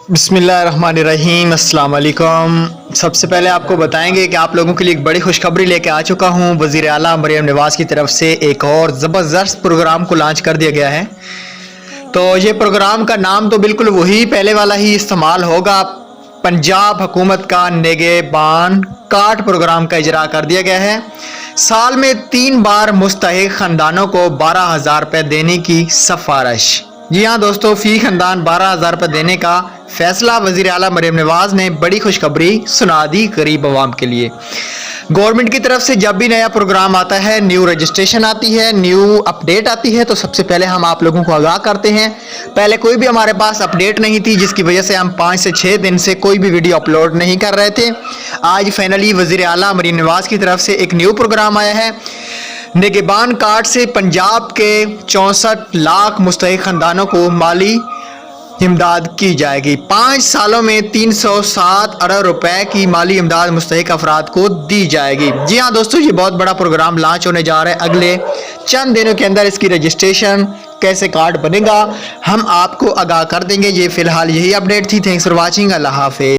बिस्मिल्लाहिर्रहमानिर्रहीम, अस्सलाम वालेकुम। सबसे पहले आपको बताएंगे कि आप लोगों के लिए एक बड़ी खुशखबरी लेके आ चुका हूँ। वज़ीर आला मरियम नवाज़ की तरफ से एक और ज़बरदस्त प्रोग्राम को लॉन्च कर दिया गया है। तो ये प्रोग्राम का नाम तो बिल्कुल वही पहले वाला ही इस्तेमाल होगा। पंजाब हुकूमत का निगहबान कार्ड प्रोग्राम का इजरा कर दिया गया है। साल में 3 बार मुस्तहिक ख़ानदानों को 12,000 रुपये देने की सिफारिश। जी हाँ दोस्तों, फ़ी ख़ानदान 12,000 रुपये देने का फैसला वज़ीर आला मरियम नवाज़ ने बड़ी खुशखबरी सुना दी गरीब अवाम के लिए। गवर्नमेंट की तरफ से जब भी नया प्रोग्राम आता है, न्यू रजिस्ट्रेशन आती है, न्यू अपडेट आती है, तो सबसे पहले हम आप लोगों को आगाह करते हैं। पहले कोई भी हमारे पास अपडेट नहीं थी, जिसकी वजह से हम 5 से 6 दिन से कोई भी वीडियो अपलोड नहीं कर रहे थे। आज फाइनली वज़ीर आला मरियम नवाज़ की तरफ से एक न्यू प्रोग्राम आया है। निगहबान कार्ड से पंजाब के 64 लाख मुस्तहिक ख़ानदानों को माली इमदाद की जाएगी। 5 सालों में 307 अरब रुपए की माली इमदाद मुस्तहिक अफराद को दी जाएगी। जी हाँ दोस्तों, ये बहुत बड़ा प्रोग्राम लॉन्च होने जा रहा है। अगले चंद दिनों के अंदर इसकी रजिस्ट्रेशन, कैसे कार्ड बनेगा, हम आपको आगाह कर देंगे। ये फिलहाल यही अपडेट थी। Thanks for watching. अल्लाह हाफिज़।